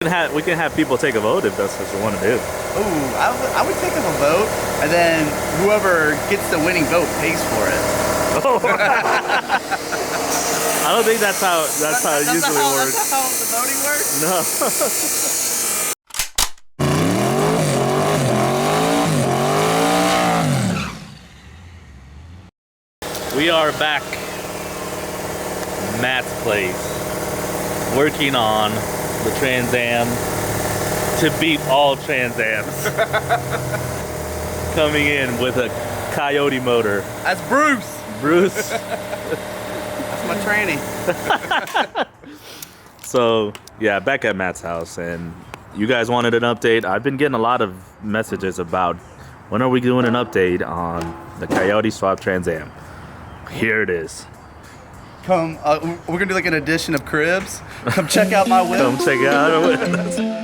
We can have people take a vote if that's what you want to do. Ooh, I would take up a vote, and then whoever gets the winning vote pays for it. Oh. I don't think that's how it usually works. That's how the voting works? No. We are back. Matt's place. Working on the Trans Am to beat all Trans Ams. Coming in with a Coyote motor. That's Bruce. Bruce. That's my tranny. So, yeah, back at Matt's house, and you guys wanted an update. I've been getting a lot of messages about when are we doing an update on the Coyote Swap Trans Am. Here it is. Come, we're gonna do like an edition of Cribs. Come check out my whip. Come check out our whip.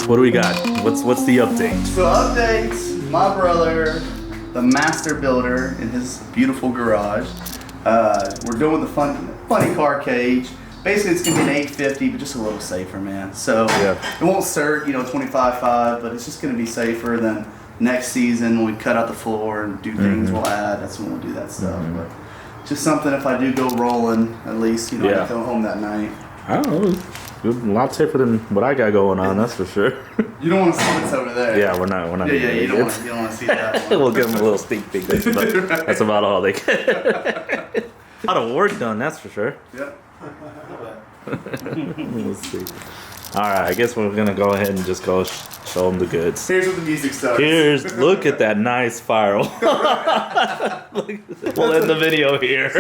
What do we got? What's the update? So updates, my brother, the master builder in his beautiful garage. We're doing the funny car cage. Basically, it's gonna be an 850, but just a little safer, man. So Yeah. it won't cert, 25.5, but it's just gonna be safer than next season when we cut out the floor and do things. We'll add. That's when we'll do that stuff. But just something if I do go rolling, at least I can go home that night. I don't know. A lot safer than what I got going on, that's for sure. You don't want to see what's over there. Yeah, we're not. Yeah, you don't want to see that one. We'll give them a little sneak peek. That's about all they get. A lot of work done, that's for sure. Yeah. Let's see. All right, I guess we're gonna go ahead and just go show them the goods. Here's where the music starts. Look at that nice spiral. We'll end the video here.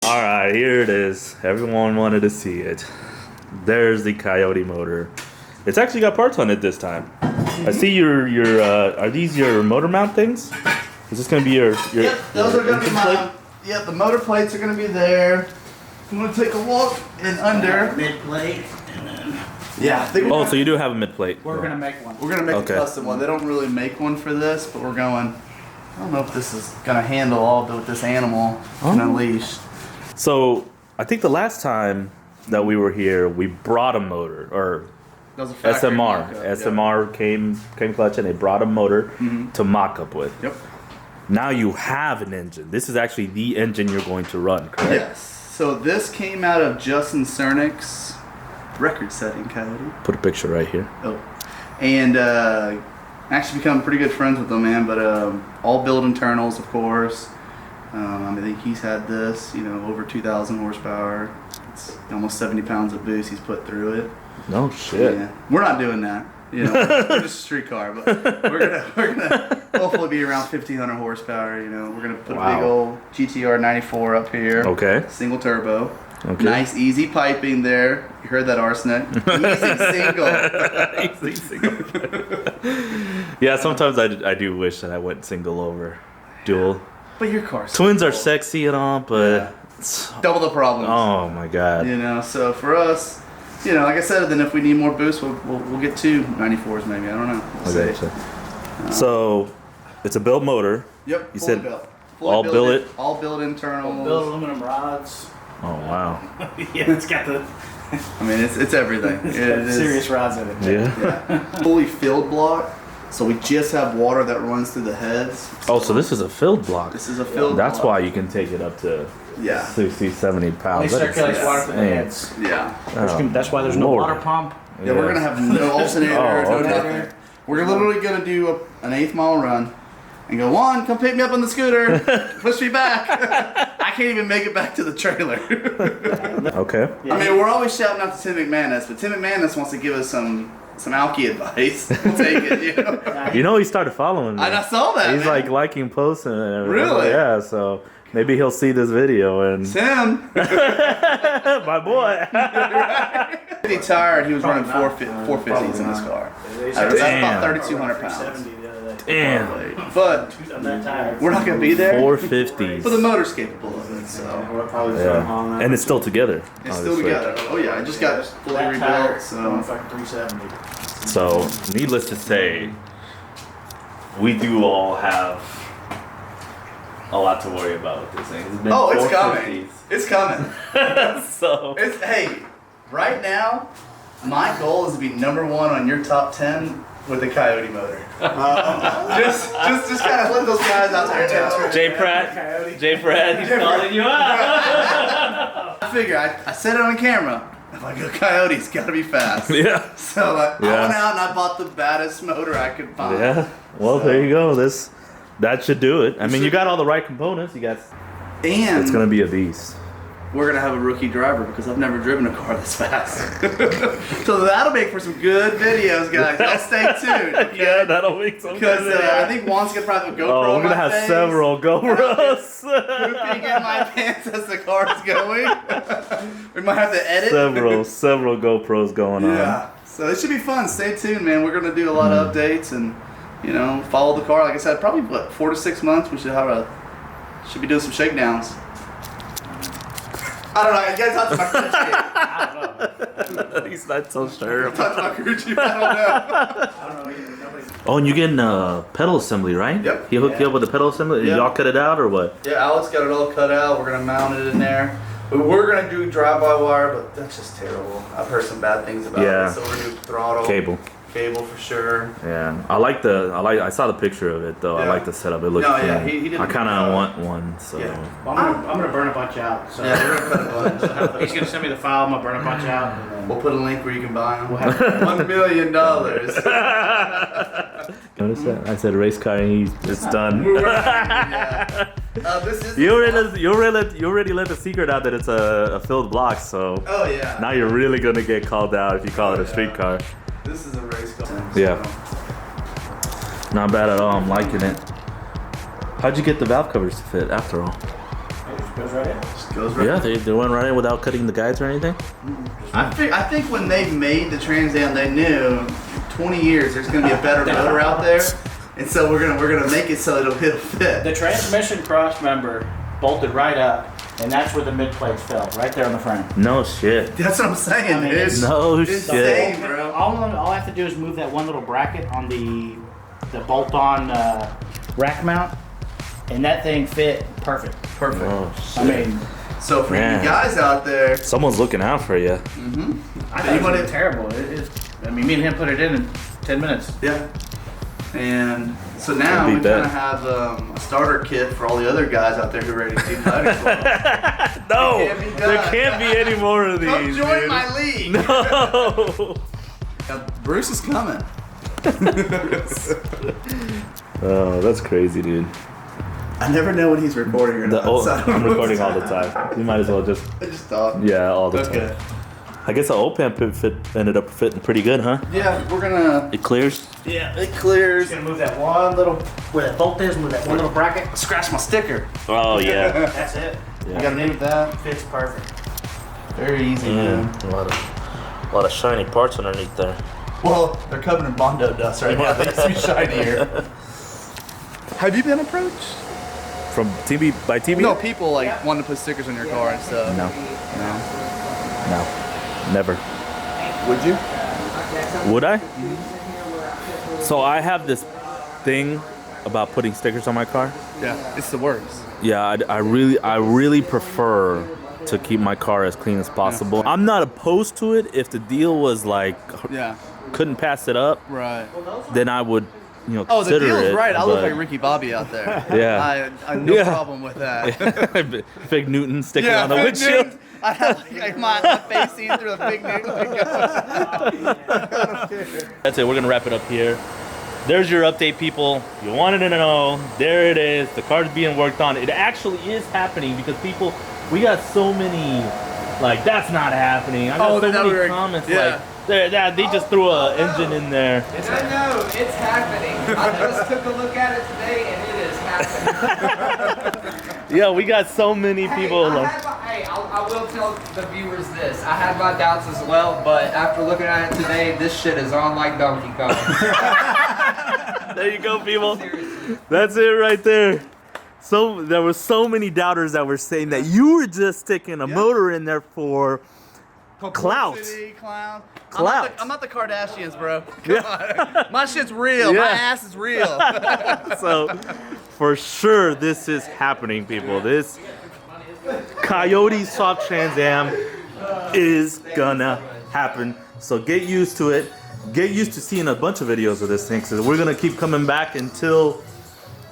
All right, here it is. Everyone wanted to see it. There's the Coyote motor. It's actually got parts on it this time. I see your are these your motor mount things? Is this gonna be your Yep, those are gonna be engine my. plate? Yep, the motor plates are gonna be there. I'm gonna take a look and under. Mid plate, and then Yeah, I think Oh, so you do have a mid plate. we're gonna make one. we're gonna make Okay. a custom one. They don't really make one for this, but we're going. I don't know if this is gonna handle all of what this animal can unleash. So I think the last time that we were here, we brought a motor or That was a factory SMR. mock-up, SMR came clutch and they brought a motor to mock up with. Yep. Now you have an engine. This is actually the engine you're going to run, correct? Yes. So this came out of Justin Cernick's record-setting Coyote. Put a picture right here. Oh, and actually become pretty good friends with him, man. But all build internals, of course. I think he's had this, over 2,000 horsepower. It's almost 70 pounds of boost he's put through it. No shit. Yeah, we're not doing that. We're just a street car, but we're gonna hopefully be around 1,500 horsepower. We're gonna put a big old GTR 94 up here. Okay. Single turbo. Okay. Nice easy piping there. You heard that, Arsenic? Easy single. Easy single. Yeah, sometimes I do wish that I went single over dual. But your car's Twins are cool. sexy and all, but Yeah. Double the problems. oh my god. You know, so for us, you know, like I said, then if we need more boost, we'll get two 94s maybe. I don't know. We'll Okay, see. so it's a built motor. Yep. You fully said built. all billet? All built internals. Build aluminum rods. Oh wow. Yeah, it's got the I mean, it's everything. it's It got is- serious rods in it. Yeah. Yeah. Fully filled block. So we just have water that runs through the heads. Oh, so this is a filled block. This is a filled. That's block. why you can take it up to Yeah. 60, 70 It pounds. circulates yeah. water through the Man. heads. Yeah. That's why there's no Lord. water pump. Yeah, we're gonna have no alternator, Oh, no okay. nothing. We're literally gonna do an 1/8 mile run and go, Juan, come pick me up on the scooter, push me back. I can't even make it back to the trailer. Okay. I mean, we're always shouting out to Tim McManus, but Tim McManus wants to give us some alky advice. We'll take it, you know. You know he started following me. And I saw that. He's man. like liking posts and everything. Really? Yeah. So maybe he'll see this video and Tim. my boy. He tired. He was running 450s in this car. That's Damn. about 3,200 pounds. 70 the other day. Damn. But I'm that tired. we're not gonna be there. 450s. But the motor's capable of it, so We're probably Yeah. And it's still together. it's still obviously. together. Oh yeah, I just got fully that tired. rebuilt. So Fucking 370. So, needless to say, we do all have a lot to worry about with this thing. It's been oh, it's coming. 450s. It's coming. So, It's hey, right now, my goal is to be #1 on your top 10 with the Coyote motor. Just kind of let those guys out there know. Jay Pratt, he's calling you out. I figure I said it on camera. If I go Coyote, it's got to be fast. Yeah. So I Yeah. went out and I bought the baddest motor I could find. Yeah. Well, So- there you go. That should do it. I mean, you got all the right components. You got. And It's gonna be a beast. we're gonna have a rookie driver because I've never driven a car this fast. So that'll make for some good videos, guys. Y'all stay tuned. Okay? Yeah, that'll make some. Because good I think Juan's gonna probably have a GoPro. Oh, we're on gonna my have face, several GoPros. pooping in my pants as the car's going. We might have to edit. several GoPros going on. Yeah. So it should be fun. Stay tuned, man. We're gonna do a lot of updates and follow the car. Like I said, probably 4 to 6 months. We should be doing some shakedowns. I don't know. You guys talk to my crew chief. I don't know. He's not so sure. Talk to my crew chief. I don't know. I don't know. Nobody. Oh, and you're getting pedal assembly, right? Yep. He hooked you up with the pedal assembly. Yeah. Y'all cut it out or what? Yeah, Alex got it all cut out. We're gonna mount it in there. We're gonna do drive-by-wire, but that's just terrible. I've heard some bad things about Yeah. it. So we're gonna do throttle, Cable. cable for sure. Yeah, I saw the picture of it though. I Yeah. like the setup. It looks No, clean. yeah, he did a I good kind of job. want one. So Yeah. Well, I'm gonna burn a bunch out. So Yeah, we're gonna cut a bunch. he's gonna send me the file. I'm gonna burn a bunch out. And then We'll put a link where you can buy them. we'll have $1 million. notice that I said race car and it's done. Yeah. This is. You already let the secret out that it's a filled block. So Oh yeah. now you're really gonna get called out if you call it a street car. This is a race car. Yeah. Not bad at all. I'm liking it. How'd you get the valve covers to fit after all? it just goes right in. Just goes right. Yeah, they went right in without cutting the guides or anything. I think when they made the Trans Am, they knew 20 years there's gonna be a better motor out there, and so we're gonna make it so it'll fit. The transmission cross member bolted right up, and that's where the mid plates fell, right there on the frame. No shit. That's what I'm saying, I mean, dude. it's- No It's shit. insane, bro. All I have to do is move that one little bracket on the bolt-on rack mount, and that thing fit perfect. Perfect. Oh I shit. mean, So for Man. you guys out there, Someone's looking out for you. I thought it was terrible. I mean, me and him put it in 10 minutes. yeah. And so now Beat we that. kind of have a starter kit for all the other guys out there who are ready to do coyote club. No, It can't be there done. can't be any more of these. Come join dude. my league. No. Bruce is coming. Oh, that's crazy, dude. I never know when he's recording or not. so I don't I'm know recording what's all the time. You might as well just I just thought. all the Okay. time. I guess the OPAM ended up fitting pretty good, huh? Yeah, we're gonna. It clears. Yeah, it clears. Just gonna move that one little, where that bolt is, move that one little bracket. Scratch my sticker. Oh yeah. That's it. You gotta move that. Fits perfect. Very easy, man. A lot of shiny parts underneath there. Well, they're covered in Bondo dust right now. They used to be shinier. Have you been approached? From TB by TB? No, people like wanting to put stickers on your car and stuff. No, No. never. Would you? Would I? So I have this thing about putting stickers on my car. Yeah, it's the worst. Yeah, I really prefer to keep my car as clean as possible. Yeah. I'm not opposed to it if the deal was like Yeah. couldn't pass it up, Right. then I would, you know, Oh, the consider deal's it. right. I look but- like Ricky Bobby out there. Yeah. I no Yeah. problem with that. Fig Newton sticking Yeah, on the Fig windshield. Newton. I have like my face seen through a big Newton. That's it. We're gonna wrap it up here. There's your update, people. You wanted to know. There it is. The car's being worked on. It actually is happening because people. We got so many. Like that's not happening. I got so many comments like they just threw an engine in there. And I know it's happening. I just took a look at it today, and it is happening. Yeah, we got so many people. I will tell the viewers this. I had my doubts as well, but after looking at it today, this shit is on like Donkey Kong. There you go, people. That's it right there. So there were so many doubters that were saying that you were just sticking a motor in there for clout. Clout. I'm not the Kardashians, bro. Come on. My shit's real. Yeah. My ass is real. So for sure this is happening, people. This Coyote soft Trans Am is gonna happen. So get used to it. Get used to seeing a bunch of videos of this thing, because we're gonna keep coming back until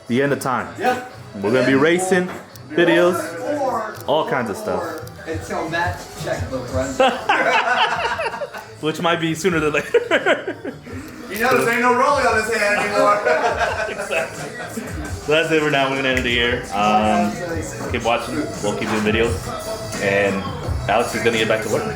the end of time. Yep. We're gonna be racing videos, all kinds of stuff, Until Matt's checkbook runs. which might be sooner than later. You know, there ain't no rolling on this hand anymore. So that's it for now. We're gonna end it here. Keep watching. We'll keep doing videos, and Alex is gonna get back to work.